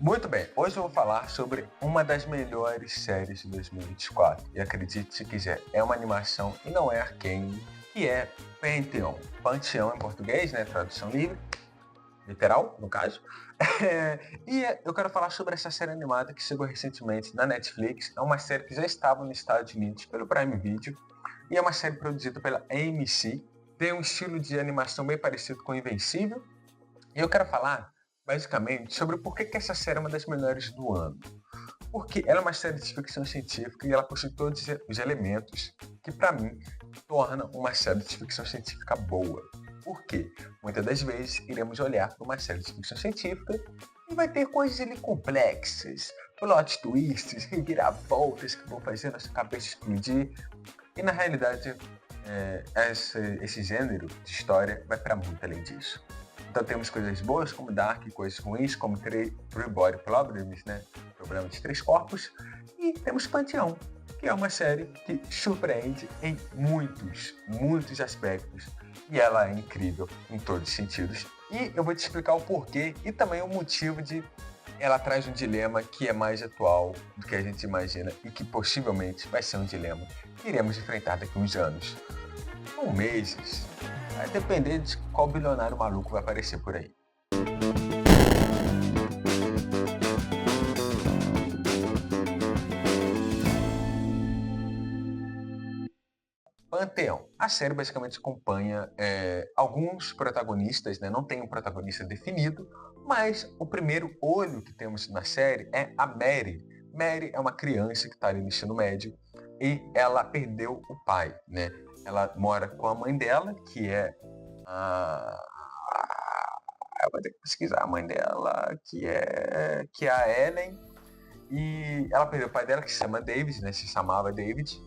Muito bem, hoje eu vou falar sobre uma das melhores séries de 2024. E acredite se quiser, é uma animação e não é Arcane, que é Pantheon. Pantheon em português, né? Tradução livre, literal, no caso. Eu quero falar sobre essa série animada que chegou recentemente na Netflix. É uma série que já estava nos Estados Unidos pelo Prime Video. E é uma série produzida pela AMC. Tem um estilo de animação bem parecido com Invencível. E eu quero falar, basicamente, sobre por que essa série é uma das melhores do ano. Porque ela é uma série de ficção científica e ela possui todos os elementos que, para mim, tornam uma série de ficção científica boa. Por quê? Muitas das vezes iremos olhar para uma série de ficção científica e vai ter coisas ali complexas, plot twists, reviravoltas que vão fazer nossa cabeça explodir. E na realidade, esse gênero de história vai para muito além disso. Então temos coisas boas como Dark, coisas ruins como Three Body Problems, né? Problema de três corpos. E temos Panteão, que é uma série que surpreende em muitos aspectos. E ela é incrível em todos os sentidos. E eu vou te explicar o porquê e também o motivo de ela traz um dilema que é mais atual do que a gente imagina e que possivelmente vai ser um dilema que iremos enfrentar daqui a uns anos. Ou meses. Vai depender de qual bilionário maluco vai aparecer por aí. Panteão. A série basicamente acompanha alguns protagonistas, né? Não tem um protagonista definido, mas o primeiro olho que temos na série é a Mary. Mary é uma criança que está ali no ensino médio e ela perdeu o pai, né? Ela mora com a mãe dela, que é a... Eu vou ter que pesquisar a mãe dela, que é a Ellen. E ela perdeu o pai dela, que se chama David, né? Se chamava David.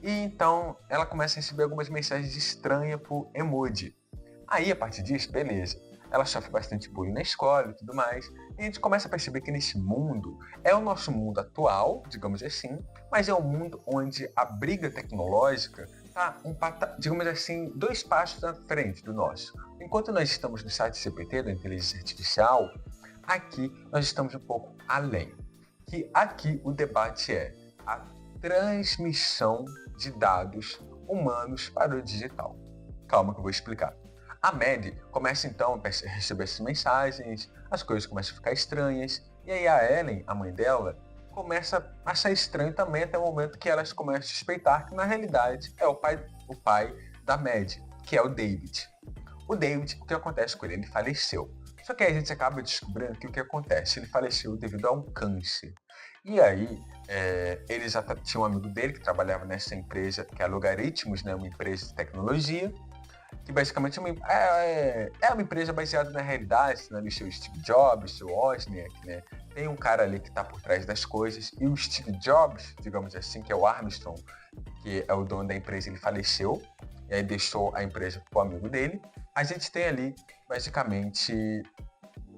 E então ela começa a receber algumas mensagens estranhas por emoji. Aí, a partir disso, beleza. Ela sofre bastante bullying na escola e tudo mais. E a gente começa a perceber que nesse mundo, é o nosso mundo atual, digamos assim, mas é um mundo onde a briga tecnológica está, digamos assim, 2 passos à frente do nosso. Enquanto nós estamos no site CPT, da inteligência artificial, aqui nós estamos um pouco além. Que aqui o debate é a transmissão de dados humanos para o digital. Calma que eu vou explicar. A Maddie começa então a receber essas mensagens, as coisas começam a ficar estranhas, e aí a Ellen, a mãe dela, começa a achar estranho também até o momento que elas começam a suspeitar que na realidade é o pai da Maddie, que é o David. O David, o que acontece com ele? Ele faleceu. Só que aí a gente acaba descobrindo que o que acontece? Ele faleceu devido a um câncer. E aí, ele já tinha um amigo dele que trabalhava nessa empresa, que é a Logarithmos, né, uma empresa de tecnologia, que basicamente é uma empresa baseada na realidade, né, do seu Steve Jobs, seu Wozniak, né? Tem um cara ali que está por trás das coisas, e o Steve Jobs, digamos assim, que é o Armstrong, que é o dono da empresa, ele faleceu, e aí deixou a empresa para o amigo dele. A gente tem ali, basicamente,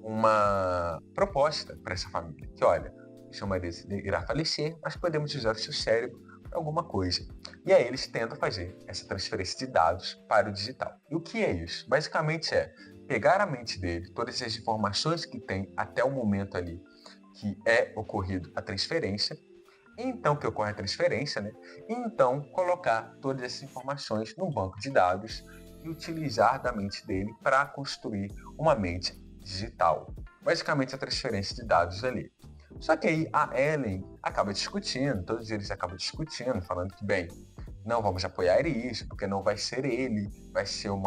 uma proposta para essa família, que olha, o seu marido irá falecer, mas podemos usar o seu cérebro para alguma coisa. E aí eles tentam fazer essa transferência de dados para o digital. E o que é isso? Basicamente é pegar a mente dele, todas as informações que tem até o momento ali que é ocorrido a transferência, e então que ocorre a transferência, né? E então colocar todas essas informações num banco de dados e utilizar da mente dele para construir uma mente digital. Basicamente a transferência de dados ali. Só que aí a Ellen acaba discutindo, todos eles acabam discutindo, falando que, bem, não vamos apoiar isso, porque não vai ser ele, vai ser um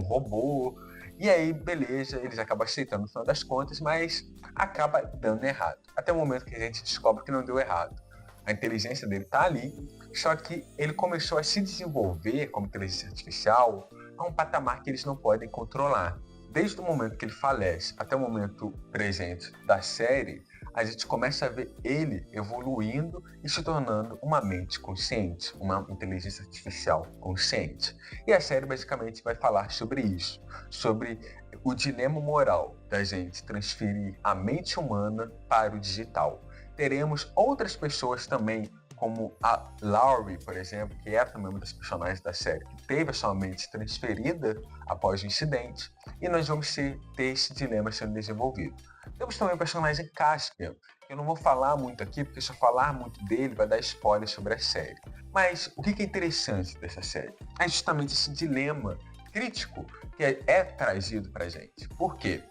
robô. E aí, beleza, eles acabam aceitando no final das contas, mas acaba dando errado. Até o momento que a gente descobre que não deu errado. A inteligência dele está ali, só que ele começou a se desenvolver como inteligência artificial a um patamar que eles não podem controlar. Desde o momento que ele falece até o momento presente da série, a gente começa a ver ele evoluindo e se tornando uma mente consciente, uma inteligência artificial consciente. E a série basicamente vai falar sobre isso, sobre o dilema moral da gente transferir a mente humana para o digital. Teremos outras pessoas também como a Laurie, por exemplo, que é também uma das personagens da série, que teve a sua mente transferida após o incidente, e nós vamos ter esse dilema sendo desenvolvido. Temos também o personagem Caspian, que eu não vou falar muito aqui, porque se eu falar muito dele vai dar spoiler sobre a série. Mas o que é interessante dessa série? É justamente esse dilema crítico que é trazido pra gente. Por quê?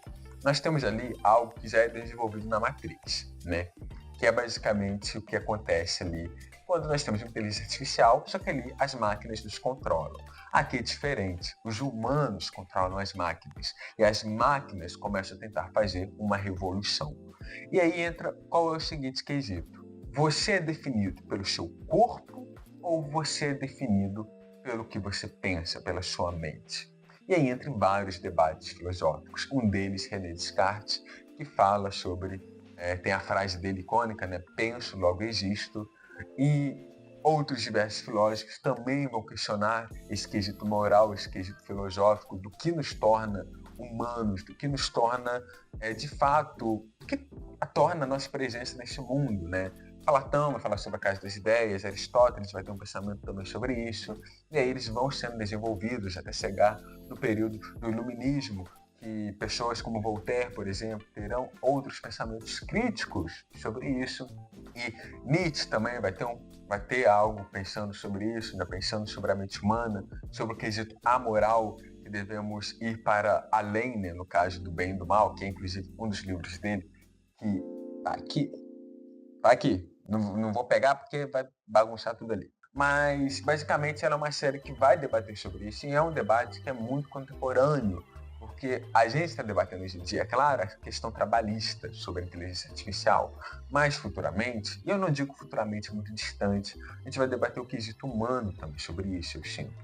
Nós temos ali algo que já é desenvolvido na Matrix, né? Que é basicamente o que acontece ali quando nós temos uma inteligência artificial, só que ali as máquinas nos controlam. Aqui é diferente, os humanos controlam as máquinas e as máquinas começam a tentar fazer uma revolução. E aí entra qual é o seguinte quesito: você é definido pelo seu corpo ou você é definido pelo que você pensa, pela sua mente? E aí entra em vários debates filosóficos. Um deles, René Descartes, que fala sobre, tem a frase dele icônica, né? Penso, logo existo. E outros diversos filósofos também vão questionar esse quesito moral, esse quesito filosófico, do que nos torna humanos, do que nos torna, de fato, do que torna a nossa presença nesse mundo, né? Platão vai falar sobre a casa das ideias, Aristóteles vai ter um pensamento também sobre isso, e aí eles vão sendo desenvolvidos até chegar no período do Iluminismo, que pessoas como Voltaire, por exemplo, terão outros pensamentos críticos sobre isso, e Nietzsche também vai ter algo pensando sobre isso, né? Pensando sobre a mente humana, sobre o quesito amoral, que devemos ir para além, né? No caso do bem e do mal, que é inclusive um dos livros dele, que tá aqui. Não vou pegar porque vai bagunçar tudo ali. Mas, basicamente, ela é uma série que vai debater sobre isso, e é um debate que é muito contemporâneo, porque a gente está debatendo hoje em dia, é claro, a questão trabalhista sobre a inteligência artificial, mas futuramente, e eu não digo futuramente muito distante, a gente vai debater o quesito humano também sobre isso, eu sinto.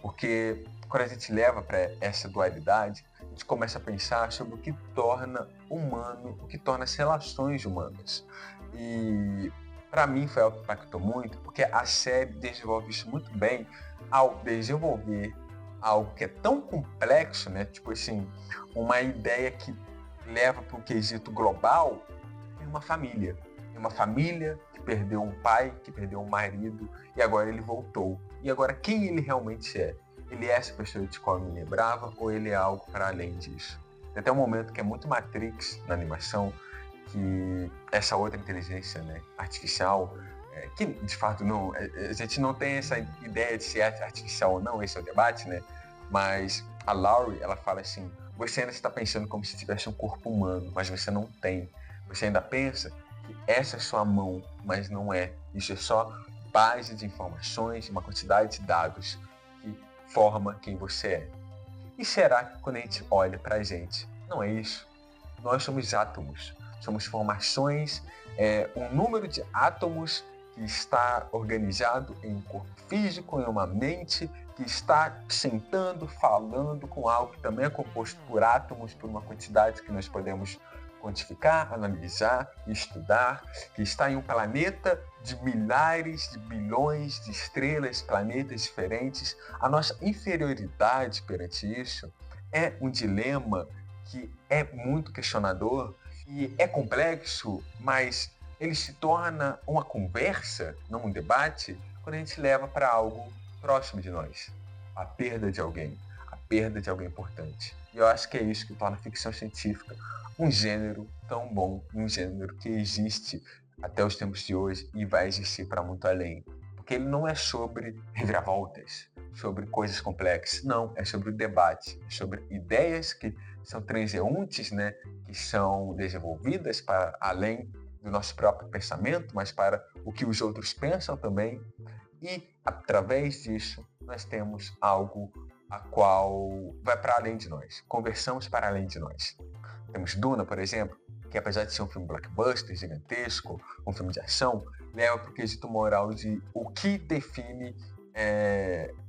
Porque quando a gente leva para essa dualidade, a gente começa a pensar sobre o que torna humano, o que torna as relações humanas. E para mim foi algo que impactou muito, porque a série desenvolve isso muito bem ao desenvolver algo que é tão complexo, né? Tipo assim, uma ideia que leva para um quesito global em uma família. Em uma família que perdeu um pai, que perdeu um marido, e agora ele voltou. E agora quem ele realmente é? Ele é essa pessoa de qual eu me lembrava ou ele é algo para além disso? Tem até um momento que é muito Matrix na animação, que essa outra inteligência, né, artificial, que de fato não, a gente não tem essa ideia de se é artificial ou não, esse é o debate, né? Mas a Laurie, ela fala assim: você ainda está pensando como se tivesse um corpo humano, mas você não tem. Você ainda pensa que essa é sua mão, mas não é. Isso é só base de informações, uma quantidade de dados que forma quem você é. E será que quando a gente olha para a gente, não é isso? Nós somos átomos, somos formações, um número de átomos que está organizado em um corpo físico, em uma mente, que está sentando, falando com algo que também é composto por átomos, por uma quantidade que nós podemos quantificar, analisar, estudar, que está em um planeta de milhares de bilhões de estrelas, planetas diferentes. A nossa inferioridade perante isso é um dilema que é muito questionador e é complexo, mas ele se torna uma conversa, não um debate, quando a gente leva para algo próximo de nós. A perda de alguém importante. E eu acho que é isso que torna a ficção científica um gênero tão bom, um gênero que existe até os tempos de hoje e vai existir para muito além. Porque ele não é sobre reviravoltas, sobre coisas complexas. Não, é sobre o debate, é sobre ideias que são transeuntes, né, que são desenvolvidas para além do nosso próprio pensamento, mas para o que os outros pensam também. E, através disso, nós temos algo a qual vai para além de nós. Conversamos para além de nós. Temos Duna, por exemplo, que apesar de ser um filme blockbuster, gigantesco, um filme de ação, leva para o quesito moral de o que define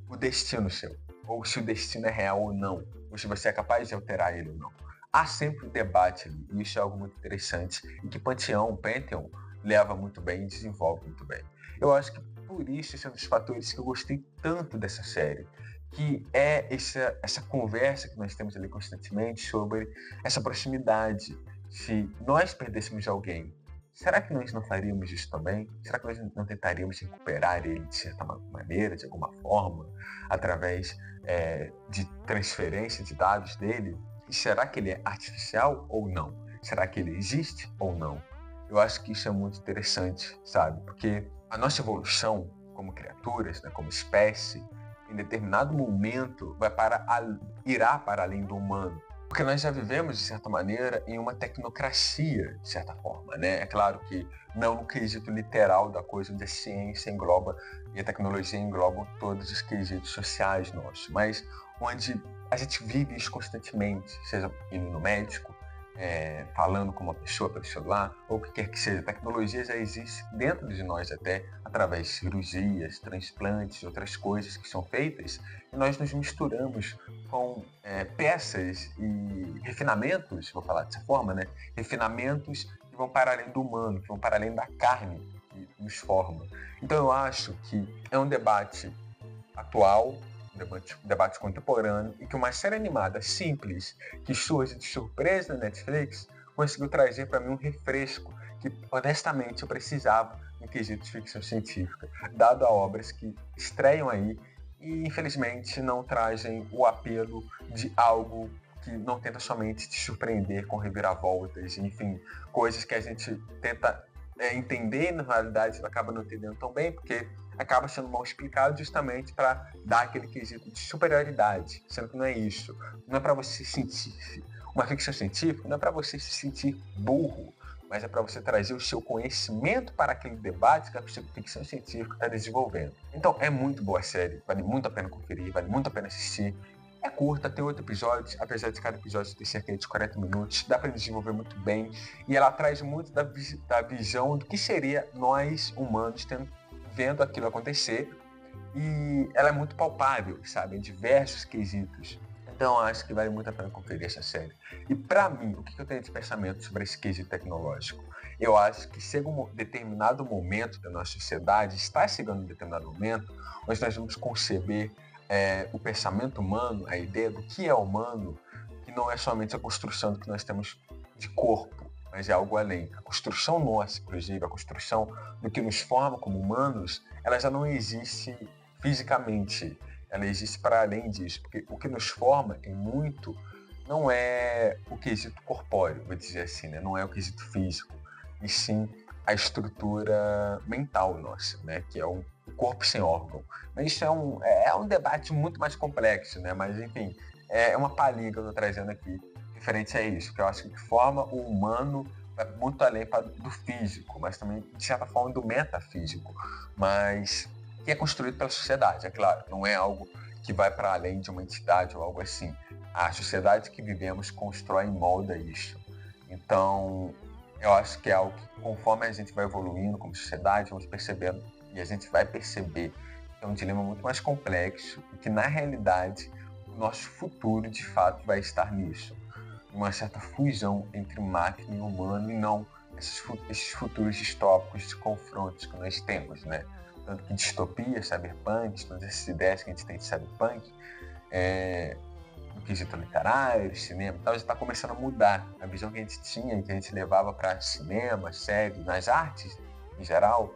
o destino seu. Ou se o destino é real ou não. Ou se você é capaz de alterar ele ou não. Há sempre um debate ali, e isso é algo muito interessante, e que Pantheon leva muito bem e desenvolve muito bem. Eu acho que por isso esse é um dos fatores que eu gostei tanto dessa série, que é essa conversa que nós temos ali constantemente sobre essa proximidade. Se nós perdêssemos alguém, será que nós não faríamos isso também? Será que nós não tentaríamos recuperar ele de certa maneira, de alguma forma, através de transferência de dados dele? E será que ele é artificial ou não? Será que ele existe ou não? Eu acho que isso é muito interessante, sabe? Porque a nossa evolução como criaturas, né, como espécie, em determinado momento irá para além do humano. Porque nós já vivemos, de certa maneira, em uma tecnocracia, de certa forma, né? É claro que não no quesito literal da coisa, onde a ciência engloba e a tecnologia engloba todos os quesitos sociais nossos, mas onde a gente vive isso constantemente, seja indo no médico, falando com uma pessoa pelo celular, ou o que quer que seja. A tecnologia já existe dentro de nós até, através de cirurgias, transplantes, outras coisas que são feitas, e nós nos misturamos com peças e refinamentos, vou falar dessa forma, né? Refinamentos que vão para além do humano, que vão para além da carne que nos forma. Então eu acho que é um debate atual, um debate contemporâneo, e que uma série animada simples, que surge de surpresa na Netflix, conseguiu trazer para mim um refresco que, honestamente, eu precisava em quesito de ficção científica, dado a obras que estreiam aí e, infelizmente, não trazem o apelo de algo que não tenta somente te surpreender com reviravoltas, enfim, coisas que a gente tenta entender, na realidade, acaba não entendendo tão bem, porque acaba sendo mal explicado justamente para dar aquele quesito de superioridade, sendo que não é isso. Não é para você sentir uma ficção científica, não é para você se sentir burro, mas é para você trazer o seu conhecimento para aquele debate que a ficção científica está desenvolvendo. Então é muito boa a série, vale muito a pena conferir, vale muito a pena assistir. É curta, tem 8 episódios, apesar de cada episódio ter cerca de 40 minutos, dá para desenvolver muito bem, e ela traz muito da visão do que seria nós, humanos, vendo aquilo acontecer, e ela é muito palpável, sabe, em diversos quesitos. Então eu acho que vale muito a pena conferir essa série. E para mim, o que eu tenho de pensamento sobre esse quesito tecnológico? Eu acho que chega um determinado momento da nossa sociedade, está chegando um determinado momento, onde nós vamos conceber o pensamento humano, a ideia do que é humano, que não é somente a construção do que nós temos de corpo, mas é algo além. A construção nossa, inclusive, a construção do que nos forma como humanos, ela já não existe fisicamente, ela existe para além disso, porque o que nos forma em muito não é o quesito corpóreo, vou dizer assim, né? Não é o quesito físico, e sim a estrutura mental nossa, né? Que é o corpo sem órgão. Mas isso é um debate muito mais complexo, né? Mas enfim, é uma palhinha que eu estou trazendo aqui referente a isso, que eu acho que forma o humano vai muito além do físico, mas também, de certa forma, do metafísico, mas que é construído pela sociedade, é claro, não é algo que vai para além de uma entidade ou algo assim. A sociedade que vivemos constrói e molda isso. Então, eu acho que é algo que, conforme a gente vai evoluindo como sociedade, vamos percebendo, e a gente vai perceber que é um dilema muito mais complexo e que, na realidade, o nosso futuro, de fato, vai estar nisso. Uma certa fusão entre máquina e humano, e não esses futuros distópicos de confrontos que nós temos, né? Tanto que distopia, cyberpunk, todas essas ideias que a gente tem de cyberpunk, no quesito literário, cinema e tal, já está começando a mudar. A visão que a gente tinha, que a gente levava para cinema, séries, nas artes em geral,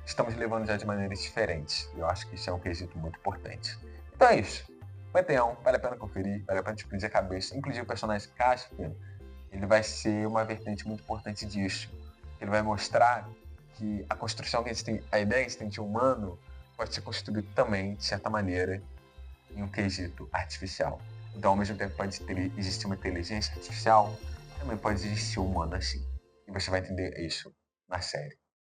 estamos levando já de maneiras diferentes. E eu acho que isso é um quesito muito importante. Então é isso. Panteão, vale a pena conferir, vale a pena explodir a cabeça. Inclusive o personagem Caspian, ele vai ser uma vertente muito importante disso. Ele vai mostrar que a construção que a gente tem, a ideia que a gente tem de humano, pode ser construída também, de certa maneira, em um quesito artificial. Então, ao mesmo tempo que pode existir uma inteligência artificial, também pode existir um humano assim. E você vai entender isso na série.